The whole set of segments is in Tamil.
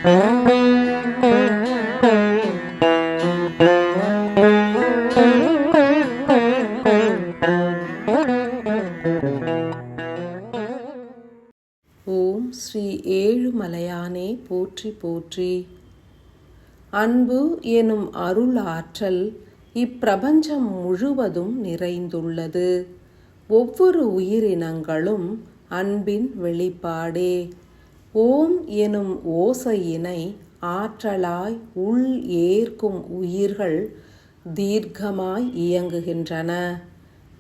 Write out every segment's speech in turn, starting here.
ஓம் ஸ்ரீ ஏழுமலையானே போற்றி போற்றி. அன்பு எனும் அருள் ஆற்றல் இப்பிரபஞ்சம் முழுவதும் நிறைந்துள்ளது. ஒவ்வொரு உயிரினங்களும் அன்பின் வெளிப்பாடே. ஓம் எனும் ஓசையினை ஆற்றலாய் உள் ஏற்கும் உயிர்கள் தீர்க்கமாய் இயங்குகின்றன.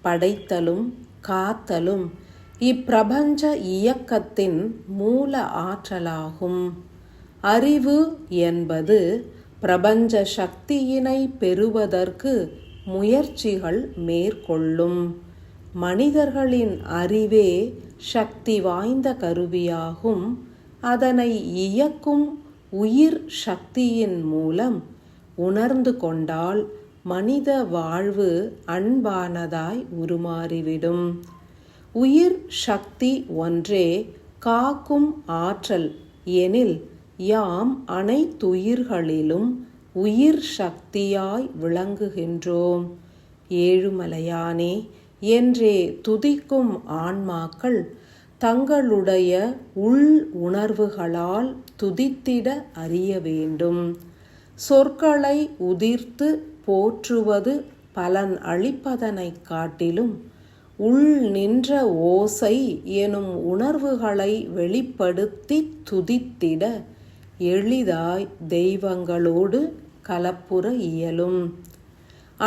படைத்தலும் காத்தலும் இப்பிரபஞ்ச இயக்கத்தின் மூல ஆற்றலாகும். அறிவு என்பது பிரபஞ்ச சக்தியினை பெறுவதற்கு முயற்சிகள் மேற்கொள்ளும். மனிதர்களின் அறிவே சக்தி வாய்ந்த கருவியாகும். அதனை இயக்கும் உயிர் சக்தியின் மூலம் உணர்ந்து கொண்டால் மனித வாழ்வு அன்பானதாய் உருமாறிவிடும். உயிர் சக்தி ஒன்றே காக்கும் ஆற்றல் எனில் யாம் அனைத்துயிர்களிலும் உயிர் சக்தியாய் விளங்குகின்றோம். ஏழுமலையானே என்றே துதிக்கும் ஆன்மாக்கள் தங்களுடைய உள் உணர்வுகளால் துதித்திட அறிய வேண்டும். சொற்களை உதிர்த்து போற்றுவது பலன் அளிப்பதனை காட்டிலும் உள் நின்ற ஓசை எனும் உணர்வுகளை வெளிப்படுத்தி துதித்திட எளிதாய் தெய்வங்களோடு கலப்புற இயலும்.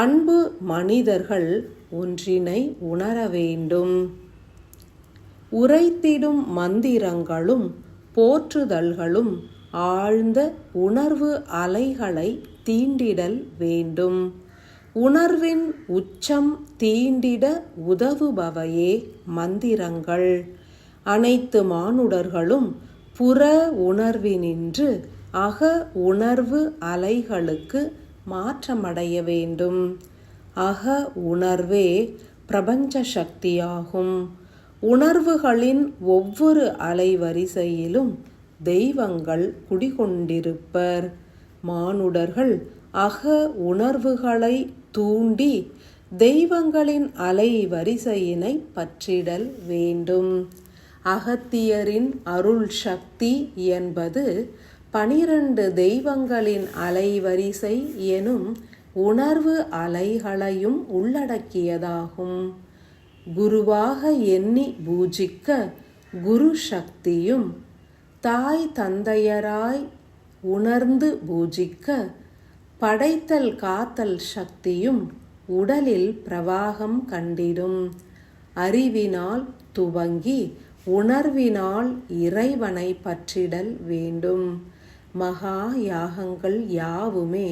அன்பு மனிதர்கள் ஒன்றினை உணர வேண்டும். உரைத்திடும் மந்திரங்களும் போற்றுதல்களும் ஆழ்ந்த உணர்வு அலைகளை தீண்டிடல் வேண்டும். உணர்வின் உச்சம் தீண்டிட உதவுபவையே மந்திரங்கள். அனைத்து மானுடர்களும் புற உணர்வினின்று அக உணர்வு அலைகளுக்கு மாற்றமடைய வேண்டும். அக உணர்வே பிரபஞ்ச சக்தியாகும். உணர்வுகளின் ஒவ்வொரு அலைவரிசையிலும் தெய்வங்கள் குடிகொண்டிருப்பர். மானுடர்கள் அக உணர்வுகளை தூண்டி தெய்வங்களின் அலை வரிசையினை பற்றிடல் வேண்டும். அகத்தியரின் அருள் சக்தி என்பது 12 தெய்வங்களின் அலைவரிசை எனும் உணர்வு அலைகளையும் உள்ளடக்கியதாகும். குருவாக எண்ணி பூஜிக்க குரு சக்தியும், தாய் தந்தையராய் உணர்ந்து பூஜிக்க படைத்தல் காத்தல் சக்தியும் உடலில் பிரவாகம் கண்டிடும். அறிவினால் துவங்கி உணர்வினால் இறைவனை பற்றிடல் வேண்டும். மகா யாகங்கள் யாவுமே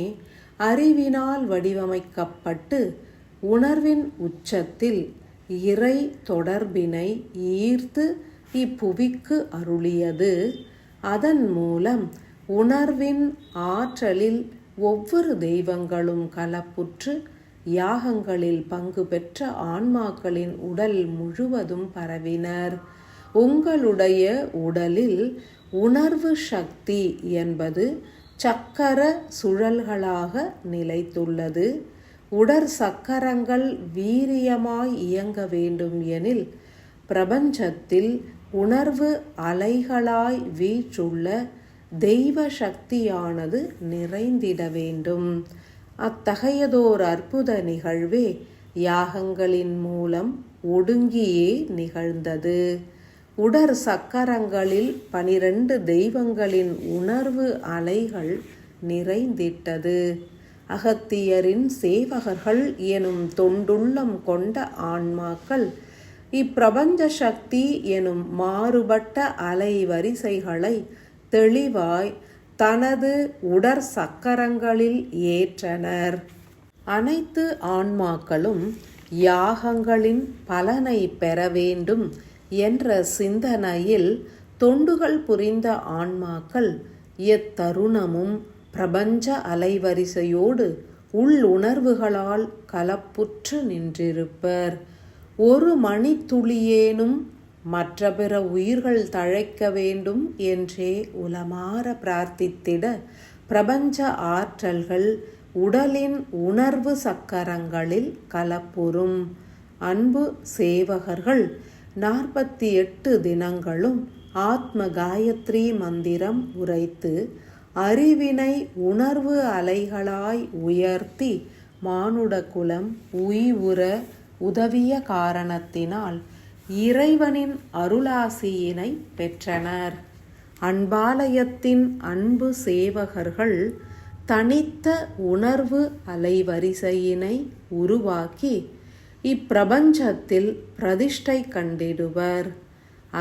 அறிவினால் வடிவமைக்கப்பட்டு உணர்வின் உச்சத்தில் இறை தொடர்பினை ஈர்த்து இப்புவிக்கு அருளியது. அதன் மூலம் உணர்வின் ஆற்றலில் ஒவ்வொரு தெய்வங்களும் கலப்புற்று யாகங்களில் பங்கு பெற்ற ஆன்மாக்களின் உடல் முழுவதும் பரவினர். உங்களுடைய உடலில் உணர்வு சக்தி என்பது சக்கர சுழல்களாக நிலைத்துள்ளது. உடற் சக்கரங்கள் வீரியமாய் இயங்க வேண்டும் எனில் பிரபஞ்சத்தில் உணர்வு அலைகளாய் வீற்றுள்ள தெய்வ சக்தியானது நிறைந்திட வேண்டும். அத்தகையதோர் அற்புத நிகழ்வே யாகங்களின் மூலம் ஒடுங்கியே நிகழ்ந்தது. உடற் சக்கரங்களில் 12 தெய்வங்களின் உணர்வு அலைகள் நிறைந்திட்டது. அகத்தியரின் சேவகர்கள் எனும் தொண்டுள்ளம் கொண்ட ஆன்மாக்கள் இப்பிரபஞ்ச சக்தி எனும் மாறுபட்ட அலை வரிசைகளை தெளிவாய் தனது உடற் சக்கரங்களில் ஏற்றனர். அனைத்து ஆன்மாக்களும் யாகங்களின் பலனை பெற வேண்டும் என்ற சிந்தனையில் தொண்டுகள் புரிந்த ஆன்மாக்கள் எத்தருணமும் பிரபஞ்ச அலைவரிசையோடு உள்ளுணர்வுகளால் கலப்புற்று நின்றிருப்பர். ஒரு மணித்துளியேனும் மற்ற பிற உயிர்கள் தழைக்க வேண்டும் என்றே உளமாற பிரார்த்தித்திட பிரபஞ்ச ஆற்றல்கள் உடலின் உணர்வு சக்கரங்களில் கலப்புறும். அன்பு சேவகர்கள் 48 தினங்களும் ஆத்ம காயத்ரி மந்திரம் உரைத்து அறிவினை உணர்வு அலைகளாய் உயர்த்தி மானுட குலம் உய்வுற உதவிய காரணத்தினால் இறைவனின் அருளாசியினை பெற்றனர். அன்பாலயத்தின் அன்பு சேவகர்கள் தனித்த உணர்வு அலைவரிசையினை உருவாக்கி இப்பிரபஞ்சத்தில் பிரதிஷ்டை கண்டிடுவர்.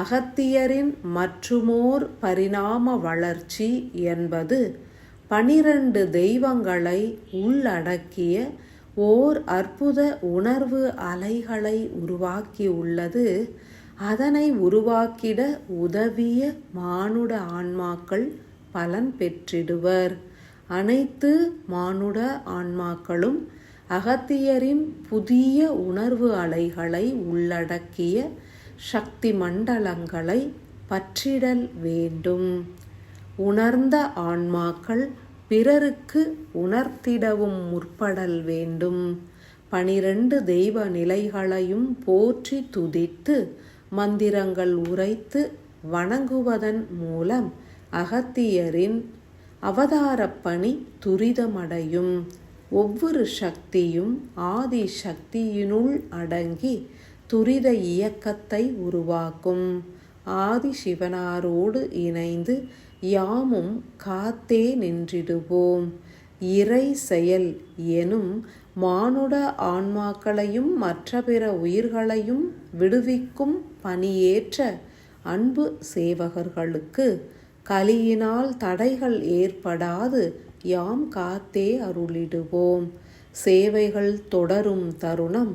அகத்தியரின் மற்றுமோர் பரிணாம வளர்ச்சி என்பது 12 தெய்வங்களை உள்ளடக்கிய ஓர் அற்புத உணர்வு அலைகளை உருவாக்கியுள்ளது. அதனை உருவாக்கிட உதவிய மானுட ஆன்மாக்கள் பலன் பெற்றிடுவர். அனைத்து மானுட ஆன்மாக்களும் அகத்தியரின் புதிய உணர்வு அலைகளை உள்ளடக்கிய சக்தி மண்டலங்களை பற்றிடல் வேண்டும். உணர்ந்த ஆன்மாக்கள் பிறருக்கு உணர்த்திடவும் முற்படல் வேண்டும். 12 தெய்வ நிலைகளையும் போற்றி துதித்து மந்திரங்கள் உரைத்து வணங்குவதன் மூலம் அகத்தியரின் அவதாரப்பணி துரிதமடையும். ஒவ்வொரு சக்தியும் ஆதி சக்தியினுள் அடங்கி துரித இயக்கத்தை உருவாக்கும். ஆதி சிவனாரோடு இணைந்து யாமும் காத்தே நின்றிடுவோம். இறை செயல் எனும் மானுட ஆன்மாக்களையும் மற்ற பிற உயிர்களையும் விடுவிக்கும் பணியேற்ற அன்பு சேவகர்களுக்கு கலியினால் தடைகள் ஏற்படாது யாம் காத்தே அருளிடுவோம். சேவைகள் தொடரும் தருணம்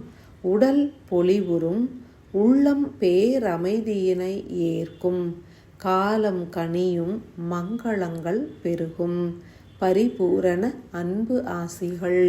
உடல் பொலிவுறும், உள்ளம் பேரமைதியினை ஏற்கும், காலம் கனியும், மங்களங்கள் பெருகும். பரிபூரண அன்பு ஆசிகள்.